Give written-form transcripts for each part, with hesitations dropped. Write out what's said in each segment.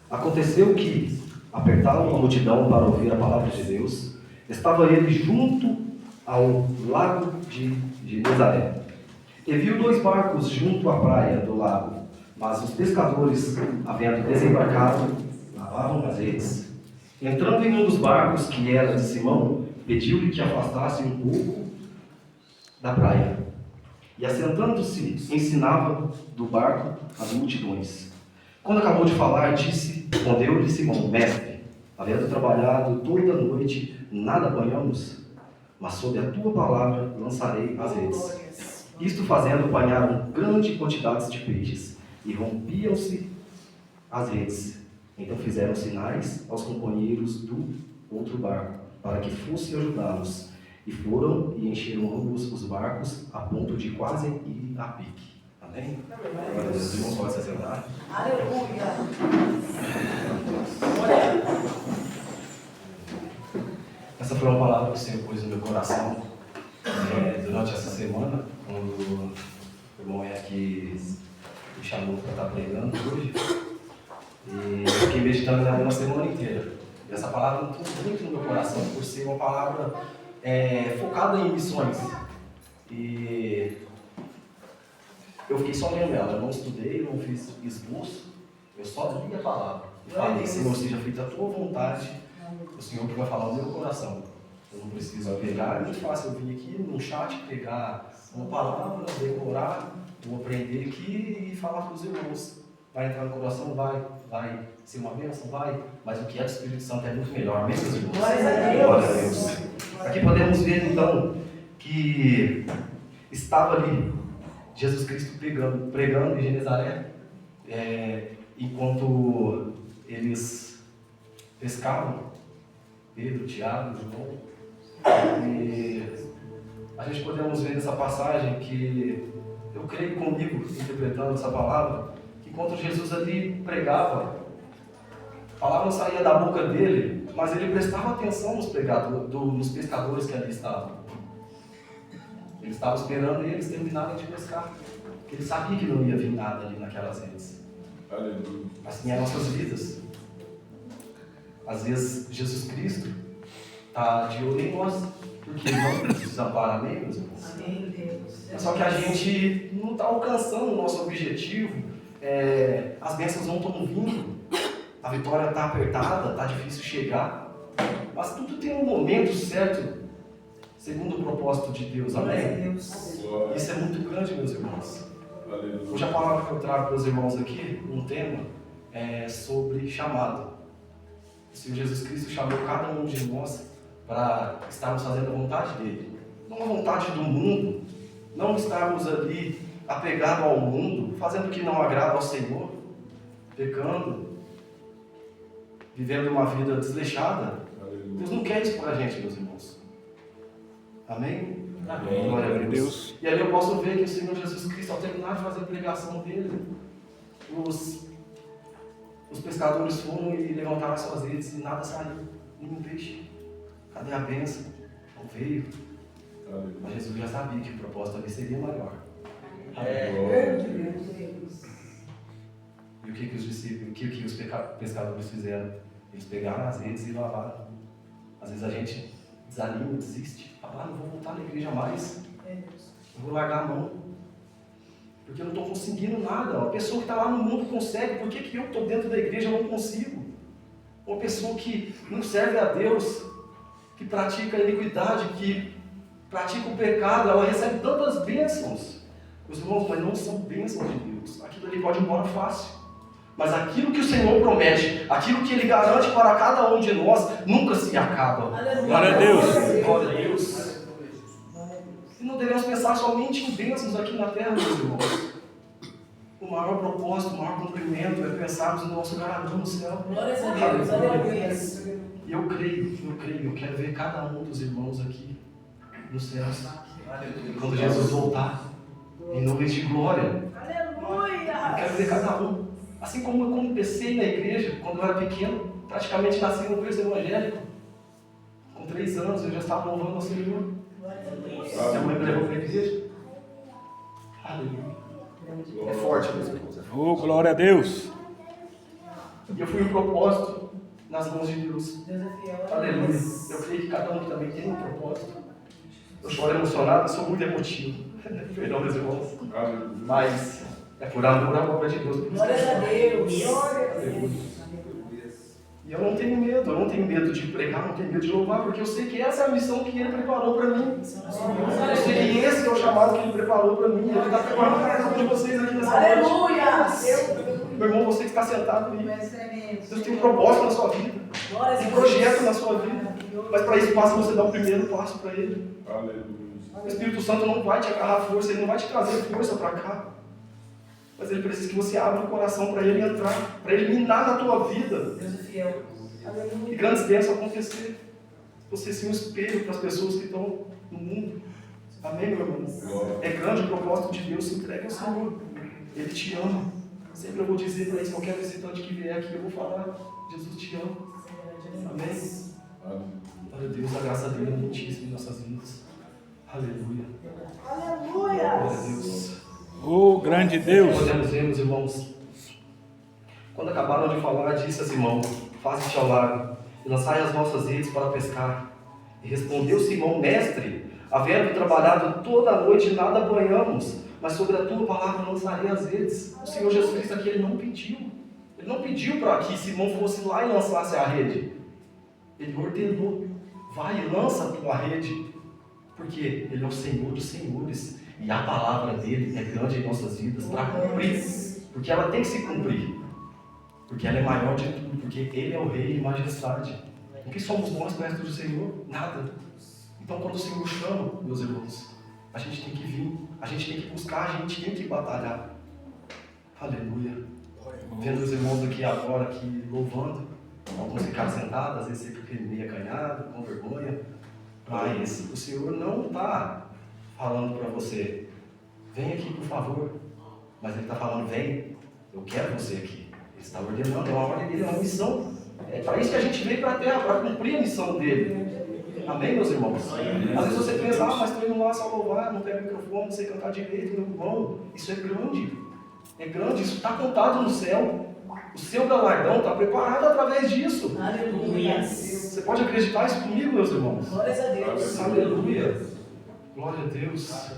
Aconteceu que, apertaram a multidão para ouvir a palavra de Deus, estava ele junto ao lago de Genezaré. E viu 2 barcos junto à praia do lago, mas os pescadores, havendo desembarcado, lavavam as redes. Entrando em um dos barcos, que era de Simão, pediu-lhe que afastasse um pouco da praia. E assentando-se, ensinava do barco as multidões. Quando acabou de falar, respondeu-lhe Simão: Mestre, havendo trabalhado toda a noite, nada apanhamos, mas sob a tua palavra lançarei as redes. Isto fazendo, apanharam grande quantidade de peixes, e rompiam-se as redes. Então fizeram sinais aos companheiros do outro barco, para que fossem ajudá-los. E foram e encheram ambos os barcos, a ponto de quase ir a pique. Amém? Agora os irmãos podem se assentar. Aleluia! Essa foi uma palavra que o Senhor pôs no meu coração durante essa semana, quando o irmão é aqui me chamou para estar pregando hoje. E eu fiquei meditando nela uma semana inteira. E essa palavra entrou muito no meu coração, por ser uma palavra focada em missões. E eu fiquei só lendo ela, eu não estudei, não fiz esboço, eu só li a palavra. E falei: Senhor, seja feita a tua vontade, o Senhor que vai falar no meu coração. Eu não preciso pegar, é muito fácil eu vir aqui no chat, pegar uma palavra, decorar, vou aprender aqui e falar para os irmãos. Vai entrar no coração? Vai ser uma bênção? Vai. Mas o que é do Espírito Santo é muito melhor, amém, meus irmãos? Glória a Deus. Aqui podemos ver então que estava ali Jesus Cristo pregando em Genezaré, enquanto eles pescavam, Pedro, Tiago, João. E a gente podemos ver nessa passagem que eu creio comigo, interpretando essa palavra, que enquanto Jesus ali pregava, a palavra não saía da boca dele, mas ele prestava atenção nos pescadores que ali estavam. Ele estava esperando eles terminarem de pescar, porque ele sabia que não ia vir nada ali naquelas redes. Aleluia. Assim é as nossas vidas. Às vezes Jesus Cristo está de olho em nós, porque Ele não nos desampara, amém, meus irmãos? Amém, Deus. É só que a gente não está alcançando o nosso objetivo, as bênçãos não estão vindo, a vitória está apertada, está difícil chegar, mas tudo tem um momento certo, segundo o propósito de Deus, amém? Isso é muito grande, meus irmãos. Aleluia. Hoje a palavra que eu trago para os irmãos aqui, um tema, é sobre chamado. O Senhor Jesus Cristo chamou cada um de nós para estarmos fazendo a vontade dele, não a vontade do mundo, não estarmos ali apegados ao mundo, fazendo o que não agrada ao Senhor, pecando, vivendo uma vida desleixada. Deus não quer isso para a gente, meus irmãos. Amém? Amém. Glória a Deus. E ali eu posso ver que o Senhor Jesus Cristo, ao terminar de fazer a pregação dele, os pescadores foram e levantaram as suas redes e nada saiu, nenhum peixe. Cadê a bênção? Não veio. Mas Jesus já sabia que o propósito ali seria maior. E o que os discípulos, o que os pescadores fizeram? Eles pegaram as redes e lavaram. Às vezes a gente desanima, desiste. Fala: não vou voltar na igreja mais. Eu vou largar a mão. Porque eu não estou conseguindo nada. Uma pessoa que está lá no mundo consegue. Por que eu estou dentro da igreja e não consigo? Uma pessoa que não serve a Deus, que pratica a iniquidade, que pratica o pecado, ela recebe tantas bênçãos. Os irmãos, mas não são bênçãos de Deus. Aquilo ali pode ir embora fácil. Mas aquilo que o Senhor promete, aquilo que Ele garante para cada um de nós, nunca se acaba. Glória a Deus. Glória a Deus. E não devemos pensar somente em bênçãos aqui na terra, meus irmãos. O maior propósito, o maior cumprimento é pensarmos no nosso galardão no céu. Glória a Deus. Aleluia. E eu creio, eu quero ver cada um dos irmãos aqui nos céus. Quando Jesus voltar, em nuvens de glória. Aleluia. Eu quero ver cada um. Assim como eu comecei na igreja, quando eu era pequeno, praticamente nasci no berço evangélico. Com 3 anos eu já estava louvando ao Senhor. Minha mãe me levou para a igreja. Aleluia. É forte, meus irmãos. Oh, glória a Deus. E eu fui um propósito nas mãos de Deus. Deus é fiel. Aleluia. Eu creio que cada um também tem um propósito. Eu choro emocionado, eu sou muito emotivo. Perdão, meus irmãos. Aleluia. Mas é por amor à obra de Deus. Glória a Deus. Aleluia. E eu não tenho medo de pregar, não tenho medo de louvar, porque eu sei que essa é a missão que Ele preparou para mim. Eu sei que esse é o chamado que Ele preparou para mim. Ele está preparando para cada um de vocês aqui nessa noite. Aleluia. Meu irmão, você que está sentado aí, Deus Deus tem um propósito na sua vida, um projeto na sua vida. Mas para isso basta você dar o primeiro passo para Ele. Aleluia. O Espírito Santo não vai te agarrar força, Ele não vai te trazer força para cá. Mas Ele precisa que você abra o coração para Ele entrar, para Ele minar na tua vida. Deus é fiel. E grandes bênçãos acontecer. Você ser um espelho para as pessoas que estão no mundo. Amém, meu irmão? É grande o propósito de Deus, se entregue ao Senhor. Ele te ama. Sempre eu vou dizer para isso, qualquer visitante que vier aqui, eu vou falar, Jesus te ama. Amém? Glória a Deus, a graça dele é muitíssima em nossas vidas. Aleluia. Glória a Deus. Oh, grande Deus. Podemos ver, meus irmãos, quando acabaram de falar, disse a Simão: faze-te ao lago e lançai as vossas redes para pescar. E respondeu Simão: mestre, havendo trabalhado toda a noite, nada apanhamos, mas sobre a tua palavra lançarei as redes. O Senhor Jesus Cristo aqui, Ele não pediu. Ele não pediu para que Simão fosse lá e lançasse a rede. Ele ordenou: vai e lança a tua rede. Porque Ele é o Senhor dos senhores. E a palavra dele é grande em nossas vidas para cumprir. Porque ela tem que se cumprir. Porque ela é maior de tudo. Porque Ele é o Rei e Majestade. O que somos nós perto do Senhor? Nada. Então quando o Senhor chama, meus irmãos, a gente tem que vir. A gente tem que buscar, a gente tem que batalhar. Aleluia. Vendo os irmãos aqui agora, aqui louvando. Alguns ficaram sentados, às vezes você fica meio acanhado, com vergonha. Mas o Senhor não está falando para você: vem aqui, por favor. Mas Ele está falando: vem, eu quero você aqui. Ele está ordenando, é uma ordem dele, é uma missão. É para isso que a gente veio para a terra, para cumprir a missão dele. Amém, meus irmãos? Às vezes você pensa: mas estou indo lá só louvar, não pego o microfone, não sei cantar direito, meu irmão. Isso é grande. É grande, isso está contado no céu. O seu galardão está preparado através disso. Aleluia. Você pode acreditar isso comigo, meus irmãos? Glória a Deus. Aleluia. Glória a Deus.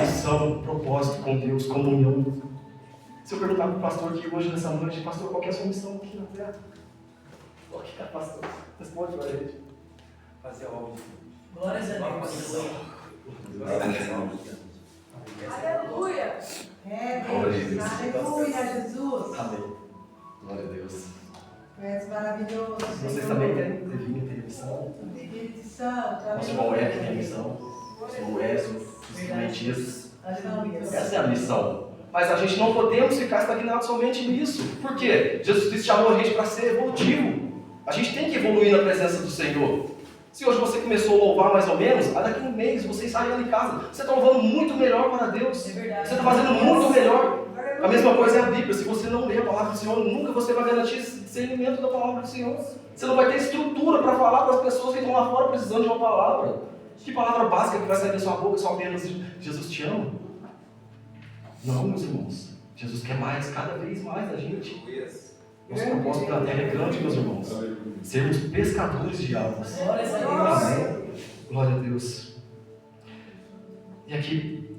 Missão, propósito com Deus, comunhão. Se eu perguntar para o pastor aqui hoje, nessa noite: pastor, qual que é a sua missão aqui na terra? Qual que é, pastor? Responde para a gente. Fazer a obra. Glória a Deus. Aleluia! É, Glória a Deus. Deus. Aleluia, Jesus. Amém. Glória a Deus. És maravilhoso, Vocês Senhor. também têm missão? Espírito Santo. Nosso irmão Eric tem missão. Nosso irmão Écio, os instrumentistas. Aleluia. Essa é a missão. Mas a gente não podemos ficar estagnados somente nisso. Por quê? Jesus Cristo chamou a gente para ser evolutivo. A gente tem que evoluir na presença do Senhor. Se hoje você começou a louvar mais ou menos, daqui a um mês você sai de casa. Você está louvando muito melhor para Deus. É verdade. Você está fazendo muito melhor. A mesma coisa é a Bíblia. Se você não lê a palavra do Senhor, nunca você vai garantir esse discernimento da palavra do Senhor. Você não vai ter estrutura para falar para as pessoas que estão lá fora precisando de uma palavra. Que palavra básica que vai sair da sua boca só apenas Jesus te ama? Não, meus irmãos. Jesus quer mais, cada vez mais da gente. Nosso propósito na terra é grande, meus irmãos. Sermos pescadores de almas. Glória a Deus. Amém. Glória a Deus. E aqui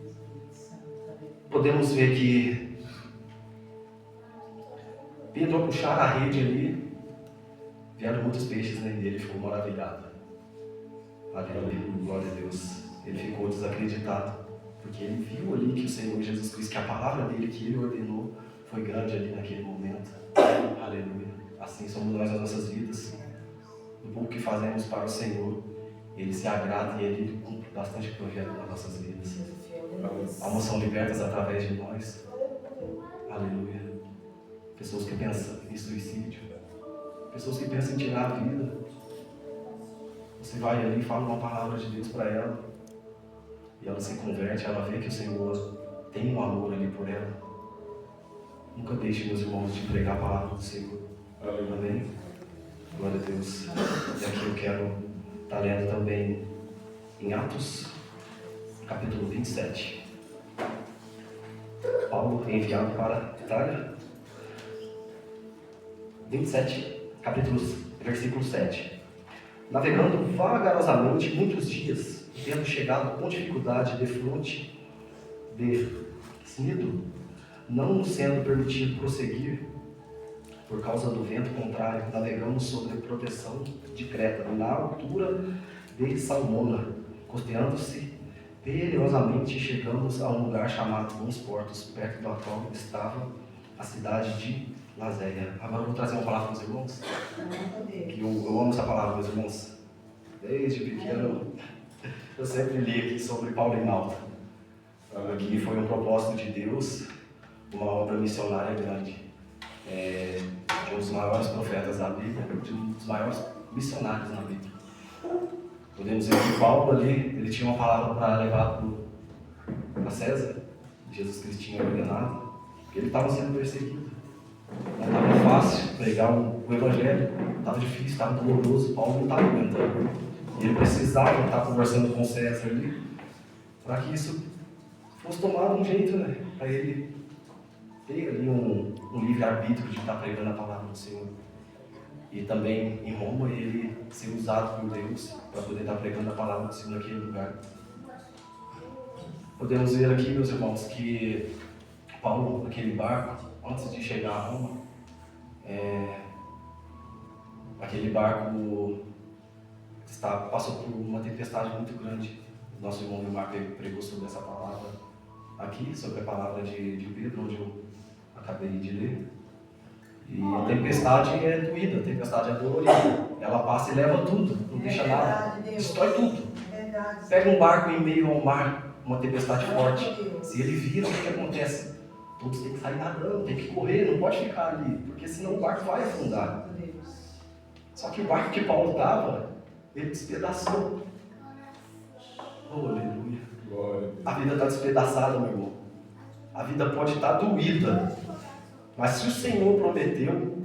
podemos ver que Pedro, ao puxar a rede ali, vieram muitos peixes, né? E ele ficou maravilhado. Aleluia. Glória a Deus. Ele ficou desacreditado. Porque ele viu ali que o Senhor Jesus Cristo, que a palavra dele, que ele ordenou, foi grande ali naquele momento. Aleluia. Assim somos nós nas nossas vidas. O pouco que fazemos para o Senhor, Ele se agrada e Ele cumpre bastante projeto nas nossas vidas. Almas são libertas através de nós. Aleluia. Pessoas que pensam em suicídio. Pessoas que pensam em tirar a vida. Você vai ali e fala uma palavra de Deus para ela. E ela se converte, ela vê que o Senhor tem um amor ali por ela. Nunca deixe, meus irmãos, de pregar a palavra do Senhor. Amém? Glória a Deus. E aqui eu quero estar lendo também em Atos, capítulo 27. Paulo é enviado para a Itália. 27, versículo 7. Navegando vagarosamente muitos dias, tendo chegado com dificuldade defronte de Cnido, não nos sendo permitido prosseguir por causa do vento contrário, navegamos sob proteção de Creta, na altura de Salmona, costeando-se perigosamente, chegamos a um lugar chamado Bons Portos, perto do qual estava a cidade de Lazéia. Agora eu vou trazer uma palavra para os irmãos, que eu amo essa palavra, meus irmãos. Desde pequeno eu sempre li aqui sobre Paulo em Malta, que foi um propósito de Deus, uma obra missionária grande, de um dos maiores profetas da Bíblia, de um dos maiores missionários na Bíblia. Podemos dizer que Paulo ali, ele tinha uma palavra para levar para César, Jesus Cristo tinha ordenado, porque ele estava sendo perseguido. Não estava fácil pregar o Evangelho, estava difícil, estava doloroso, Paulo não estava aguentando. E ele precisava estar conversando com César ali, para que isso fosse tomado um jeito, né? Para ele ter ali um livre-arbítrio de estar pregando a palavra do Senhor. E também em Roma ele ser usado por Deus para poder estar pregando a palavra do Senhor naquele lugar. Podemos ver aqui, meus irmãos, que Paulo, naquele barco, antes de chegar a Roma, aquele barco passou por uma tempestade muito grande. Nosso irmão Vilmar pregou sobre essa palavra aqui, sobre a palavra de Pedro, onde eu acabei de ler. E a tempestade é doída, a tempestade é dolorida. Ela passa e leva tudo, não deixa nada, destrói tudo. Pega um barco em meio ao mar, uma tempestade forte. Se ele vira, o que acontece? Todos têm que sair nadando, tem que correr, não pode ficar ali, porque senão o barco vai afundar. Só que o barco que Paulo estava, ele despedaçou. Oh, aleluia. A vida está despedaçada, meu irmão. A vida pode estar doída. Mas se o Senhor prometeu,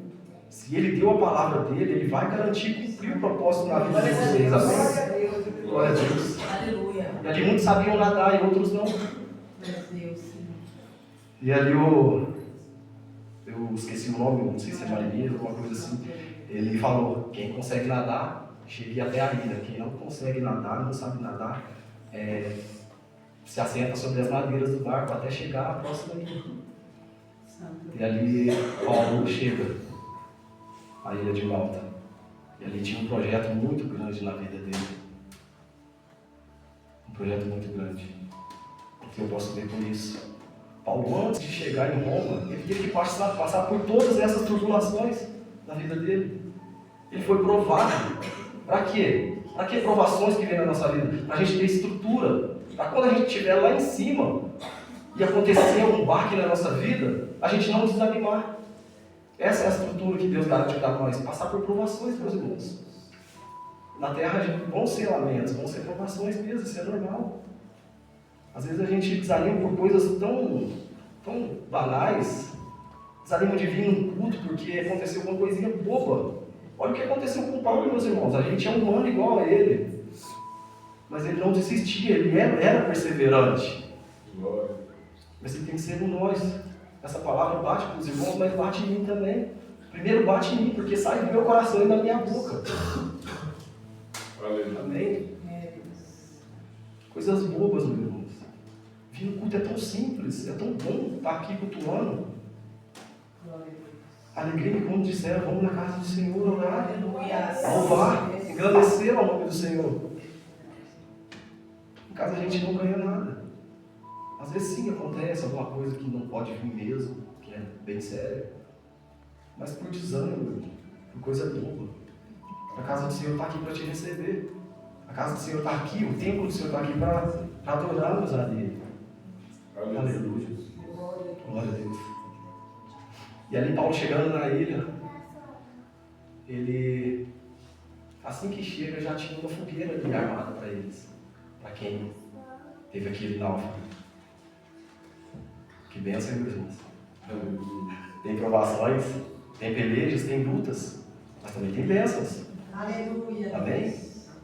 se Ele deu a palavra dele, Ele vai garantir cumprir o propósito na vida de vocês. Amém? Glória a Deus. Aleluia. E ali muitos sabiam nadar e outros não. E ali eu esqueci o nome, não sei se é marinheiro, alguma coisa assim. Ele falou, quem consegue nadar, chegue até a ilha. Quem não consegue nadar, não sabe nadar, se assenta sobre as madeiras do barco até chegar à próxima ilha. E ali Paulo chega à ilha de Malta. E ali tinha um projeto muito grande na vida dele. Um projeto muito grande. O que eu posso ver com isso? Paulo, antes de chegar em Roma, ele teve que passar por todas essas tribulações na vida dele. Ele foi provado. Para quê? Para que provações que vêm na nossa vida? Para a gente ter estrutura. Para quando a gente estiver lá em cima e acontecer algum baque na nossa vida, a gente não desanimar. Essa é a estrutura que Deus garante para nós. Passar por provações, meus irmãos. Na terra vão ser lamentos, vão ser provações mesmo, isso é normal. Às vezes a gente desanima por coisas tão banais. Desanima de vir num culto porque aconteceu alguma coisinha boba. Olha o que aconteceu com Paulo, meus irmãos. A gente é humano igual a ele. Mas ele não desistia, ele era perseverante. Mas ele tem que ser em nós. Essa palavra bate para os irmãos, mas bate em mim também. Primeiro bate em mim, porque sai do meu coração e da minha boca. Amém? Coisas bobas, meus irmãos. Vir no culto é tão simples, é tão bom estar aqui cultuando. Alegria quando disseram, vamos na casa do Senhor orar, louvar, engrandecer ao nome do Senhor. Em casa a gente não ganha nada. Às vezes sim acontece alguma coisa que não pode vir mesmo, que é bem séria. Mas por desânimo, por coisa boba. A casa do Senhor está aqui para te receber. A casa do Senhor está aqui, o templo do Senhor está aqui para adorarmos a Ele. Aleluia. Glória a Deus. E ali Paulo chegando na ilha, ele, assim que chega, já tinha uma fogueira ali armada para eles. Para quem teve aquele náufrago. Que bênção, meus irmãos. Tem provações, tem pelejas, tem lutas, mas também tem bênçãos. Aleluia. Amém?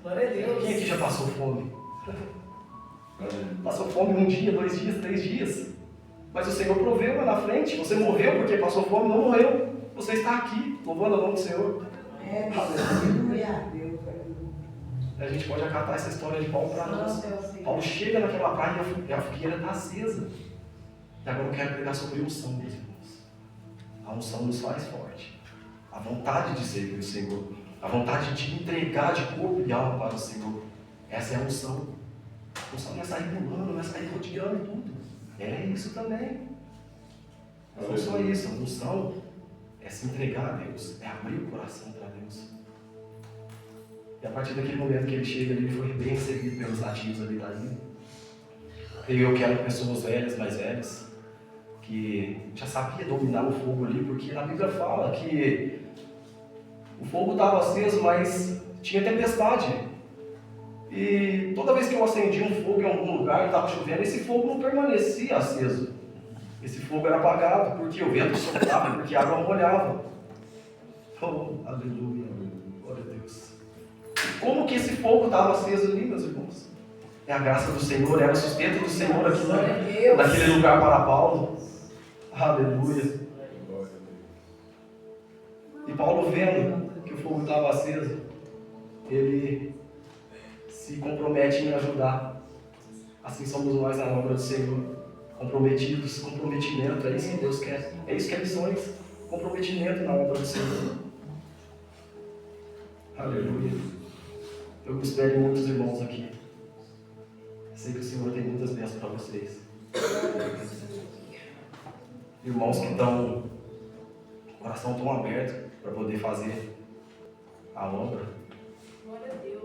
Glória a Deus. Quem aqui já passou fome? Passou fome 1 dia, 2 dias, 3 dias. Mas o Senhor proveu lá na frente. Você morreu porque passou fome, não morreu. Você está aqui, louvando o nome do Senhor. Aleluia. A gente pode acatar essa história de Paulo para nós. Paulo chega naquela praia e a fogueira está acesa. E agora eu quero pregar sobre unção, meus irmãos. A unção nos faz forte. A vontade de servir o Senhor. A vontade de entregar de corpo e alma para o Senhor. Essa é a unção. A unção não é sair pulando, não é sair rodeando tudo. É isso também. Mas não só isso. A unção é se entregar a Deus. É abrir o coração para Deus. E a partir daquele momento que ele chega ali, ele foi bem recebido pelos nativos ali da ilha. E eu quero pessoas velhas, mais velhas, que já sabia dominar o fogo ali, porque na Bíblia fala que o fogo estava aceso, mas tinha tempestade. E toda vez que eu acendia um fogo em algum lugar e estava chovendo, esse fogo não permanecia aceso. Esse fogo era apagado, porque o vento soprava, porque a água molhava. Oh, aleluia, glória a Deus. E como que esse fogo estava aceso ali, meus irmãos? É a graça do Senhor, era o sustento do Senhor aqui naquele lugar para Paulo. Aleluia. E Paulo, vendo que o fogo estava aceso, ele se compromete em ajudar. Assim somos nós na obra do Senhor. Comprometidos, comprometimento, é isso que Deus quer. É isso que é missões. Comprometimento na obra do Senhor. Aleluia. Eu espero muitos irmãos aqui. Sei que o Senhor tem muitas bênçãos para vocês. Irmãos que estão com o coração tão aberto para poder fazer a obra,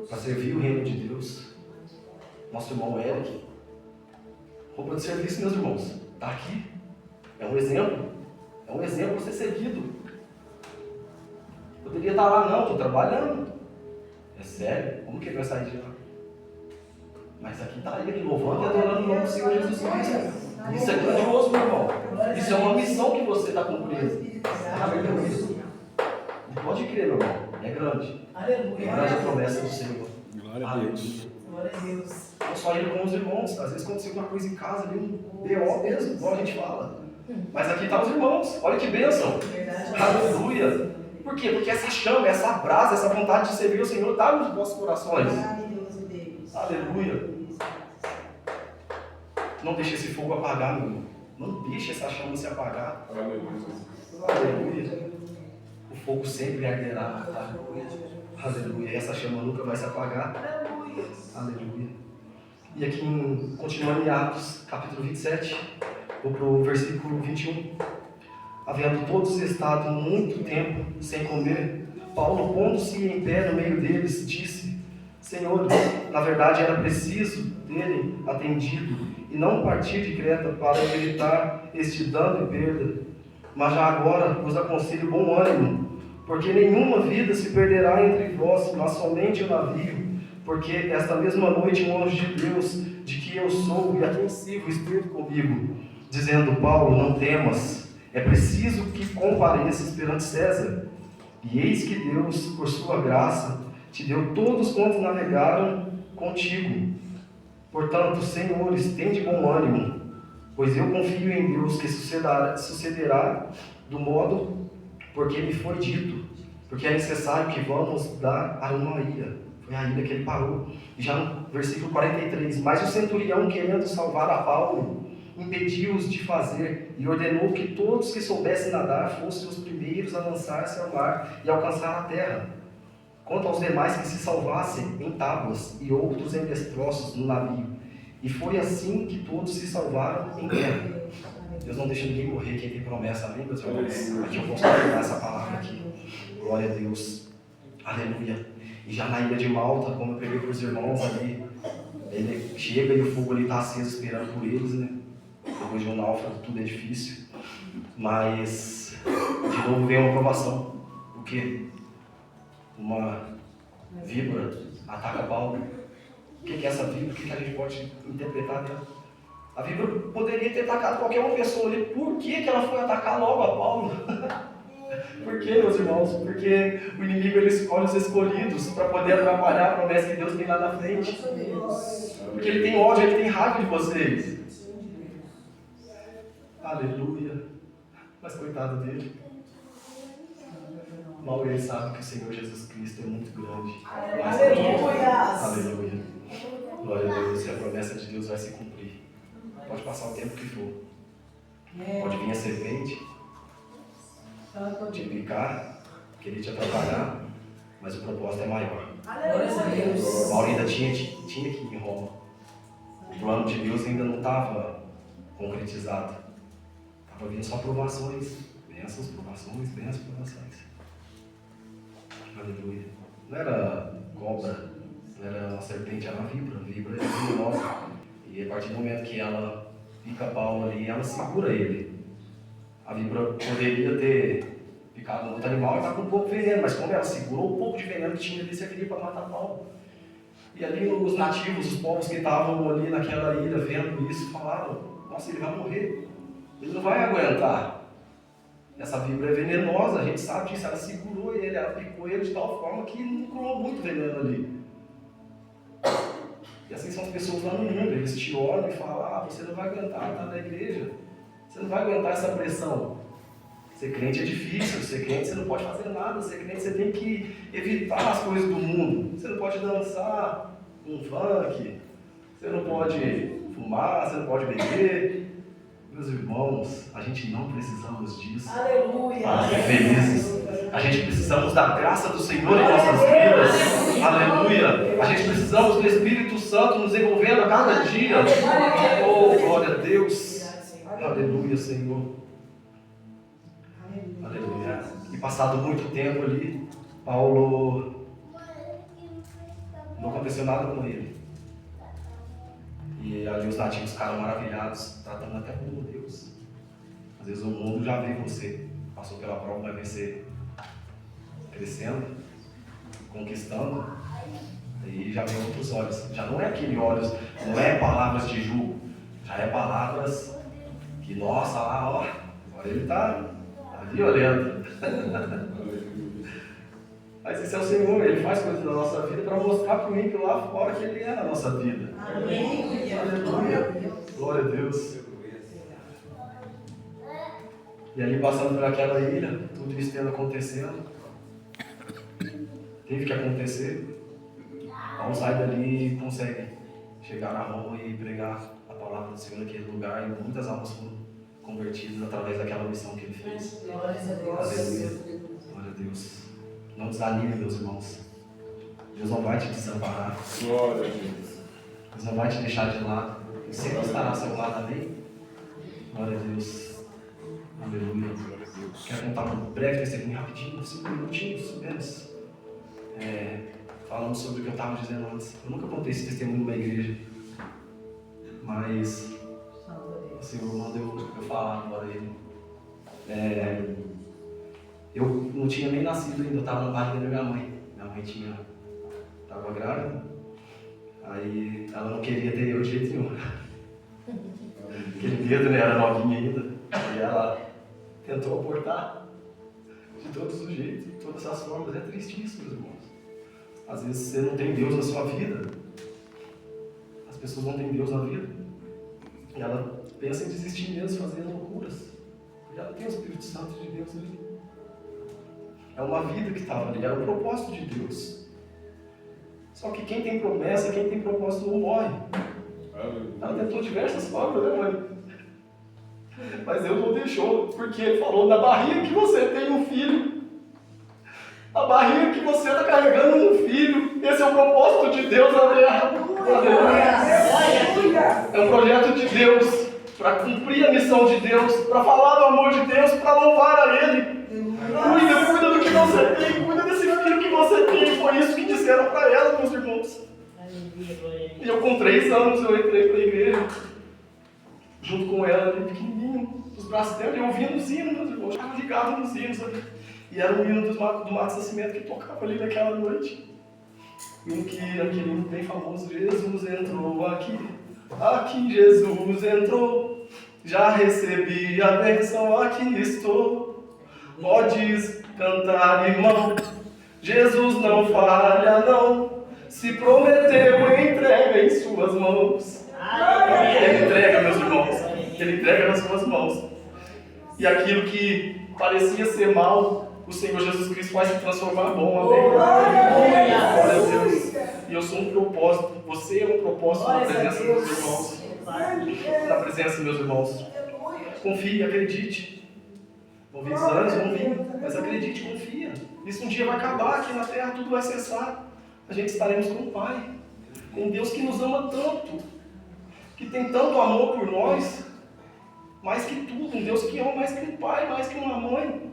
para servir o reino de Deus. Nosso irmão Eric, roupa de serviço, meus irmãos, está aqui. É um exemplo a ser seguido. Poderia estar lá, não, estou trabalhando. É sério, como que ele vai sair de lá? Mas aqui está ele louvando e adorando o nome do Senhor Jesus Cristo. Isso é grandioso, meu irmão. Isso é uma missão que você está cumprindo. Aleluia. Pode crer, meu irmão. É grande. Aleluia. É grande a promessa do Senhor. Glória a Deus. Glória a Deus. Não só ele com os irmãos. Às vezes aconteceu alguma coisa em casa ali, um B.O. mesmo, igual a gente fala. Mas aqui estão os irmãos. Olha que bênção. Aleluia. Por quê? Porque essa chama, essa brasa, essa vontade de servir o Senhor está nos vossos corações. Aleluia. Não deixe esse fogo apagar, meu irmão. Não deixe essa chama se apagar. Aleluia. O fogo sempre arderá. Tá? Aleluia. E essa chama nunca vai se apagar. Aleluia. E aqui, continuando em Atos, capítulo 27, vou para o versículo 21. Havendo todos estado muito tempo sem comer, Paulo, pondo-se em pé no meio deles, disse: Senhores, na verdade era preciso terem atendido e não partir de Creta para evitar este dano e perda. Mas já agora vos aconselho bom ânimo, porque nenhuma vida se perderá entre vós, mas somente o navio. Porque esta mesma noite um anjo de Deus, de que eu sou e a quem sirvo, esteve comigo, dizendo: Paulo, não temas, é preciso que compareças perante César. E eis que Deus, por sua graça, te deu todos quantos navegaram contigo. Portanto, senhores, tende bom ânimo, pois eu confio em Deus que sucederá do modo porque me foi dito, porque é necessário que vamos dar a uma ilha. Foi a ilha que ele parou. E já no versículo 43, mas o centurião, querendo salvar a Paulo, impediu-os de fazer e ordenou que todos que soubessem nadar fossem os primeiros a lançar-se ao mar e alcançar a terra. Quanto aos demais que se salvassem em tábuas e outros em destroços no navio. E foi assim que todos se salvaram em terra. Deus não deixa ninguém morrer, quem tem promessa, amém, meus irmãos? Aqui eu posso pegar essa palavra aqui. Glória a Deus. Aleluia. E já na ilha de Malta, como eu preguei para os irmãos ali, ele chega e o fogo ali está aceso esperando por eles, né? Depois de um náufrago tudo é difícil. Mas, de novo veio uma provação. O quê? Uma víbora ataca Paulo. O que é essa víbora? O que a gente pode interpretar dela? A víbora poderia ter atacado qualquer uma pessoa ali. Por que ela foi atacar logo a Paulo? Por que, meus irmãos? Porque o inimigo ele escolhe os escolhidos para poder atrapalhar a promessa que Deus tem lá na frente. Porque ele tem ódio, ele tem raiva de vocês. Aleluia. Mas coitado dele. Mal ele sabe que o Senhor Jesus Cristo é muito grande. Aleluia. Aleluia. Glória a Deus. E a promessa de Deus vai se cumprir. Pode passar o tempo que for. Pode vir a serpente, te picar, querer te atrapalhar, mas o propósito é maior. Glórias a Deus. Paulo ainda tinha que ir em Roma. O plano de Deus ainda não estava concretizado. Estava vindo só provações. Bênçãos, provações, bênçãos, provações. Aleluia. Não era cobra, não era uma serpente, era uma víbora. A víbora é venenosa. E a partir do momento que ela pica Paulo ali, ela segura ele. A víbora poderia ter picado no outro animal e estar com um pouco de veneno, mas como ela segurou o pouco de veneno que tinha ali, servia para matar Paulo. E ali os nativos, os povos que estavam ali naquela ilha vendo isso, falaram: nossa, ele vai morrer, ele não vai aguentar. Essa víbora é venenosa, a gente sabe disso, ela segurou ele, ela picou ele de tal forma que não colou muito veneno ali. E assim são as pessoas lá no mundo, eles te olham e falam: ah, você não vai aguentar estar na igreja, você não vai aguentar essa pressão. Ser crente é difícil, ser crente você não pode fazer nada, ser crente você tem que evitar as coisas do mundo. Você não pode dançar um funk, você não pode fumar, você não pode beber. Meus irmãos, a gente não precisamos disso Aleluia. para ser felizes. A gente precisamos da graça do Senhor em nossas vidas. Aleluia. A gente precisamos do Espírito Santo nos envolvendo a cada dia. Oh, glória a Deus. Aleluia, Senhor. Aleluia. E passado muito tempo ali, Paulo, não aconteceu nada com ele. E ali os nativos ficaram maravilhados, tratando até como Deus. Às vezes o mundo já vê você, passou pela prova, vai vencer, crescendo, conquistando, e já vê outros olhos. Já não é aquele olhos, não é palavras de julgo, já é palavras que, nossa, lá, ó, agora ele está violento. Mas esse é o Senhor, Ele faz coisas na nossa vida para mostrar para o ímpio lá fora que Ele é na nossa vida. Amém. Aleluia. Glória a Deus. E ali passando por aquela ilha, tudo isso tendo acontecendo, teve que acontecer. Paulo sai dali e consegue chegar na Roma e pregar a palavra do Senhor naquele lugar, e muitas almas foram convertidas através daquela missão que ele fez. Glórias a Deus. Aleluia. Glória a Deus. Não desanime, meus irmãos. Deus não vai te desamparar. Glória a Deus. Deus não vai te deixar de lado. Ele sempre estará ao seu lado, amém? Glória a Deus. Aleluia. Glória a Deus. Quero contar um breve testemunho rapidinho, 5 minutinhos, apenas. Falando sobre o que eu estava dizendo antes. Eu nunca contei esse testemunho numa igreja, mas o Senhor mandou eu falar agora ele. Eu não tinha nem nascido ainda, eu estava na barriga da minha mãe. Minha mãe estava grávida, aí ela não queria ter eu de jeito nenhum. Aquele dedo, né, era novinha ainda, e ela tentou abortar de todos os jeitos, de todas as formas. É triste isso, meus irmãos. Às vezes você não tem Deus na sua vida, as pessoas não têm Deus na vida, e ela pensa em desistir mesmo, fazendo loucuras, e ela tem o Espírito Santo de Deus ali. É uma vida que estava ali, era o propósito de Deus. Só que quem tem promessa, quem tem propósito não morre. Ela tentou diversas formas, né, mãe? Mas Deus não deixou, porque Ele falou: na barriga que você tem um filho, a barriga que você está carregando um filho, esse é o propósito de Deus na terra. É um projeto de Deus, para cumprir a missão de Deus, para falar do amor de Deus, para louvar a Ele. Cuida do que você tem, cuida desse filho que você tem. Foi isso que disseram para ela, meus irmãos. E eu, com 3 anos, eu entrei para a igreja, junto com ela ali, pequenininho, nos braços dela, e ouvindo os hinos, meus irmãos. Eu estava ligado nos hinos ali. E era um hino do Mato Nascimento que tocava ali naquela noite. Aquele hino bem famoso: Jesus entrou aqui, aqui Jesus entrou, já recebi a bênção, aqui estou. Podes cantar, irmão, Jesus não falha não, se prometeu, entrega em suas mãos. Ele entrega, meus irmãos, Ele entrega nas suas mãos. E aquilo que parecia ser mal, o Senhor Jesus Cristo vai se transformar bom, amém? Glória a Deus. E eu sou um propósito, você é um propósito na presença dos meus irmãos. Na presença dos meus irmãos. Confie, acredite. Vão vir anos, vão vir, mas acredite, confia. Isso um dia vai acabar, aqui na terra tudo vai cessar. A gente estaremos com o Pai, com um Deus que nos ama tanto, que tem tanto amor por nós, mais que tudo, um Deus que ama mais que um pai, mais que uma mãe.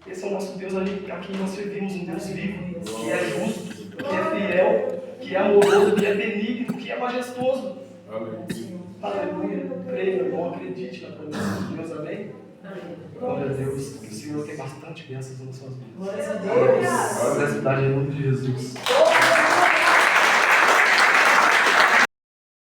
Esse é o nosso Deus ali, aqui nós servimos um Deus vivo, que é justo, que é fiel, que é amoroso, que é benigno, que é majestoso. Aleluia. Creia, meu irmão, acredite na promessa de Deus, amém? Glória a Deus. Que o Senhor tem bastante bênçãos nas suas vidas. Glória a Deus. Glória a Deus. Em nome de Jesus.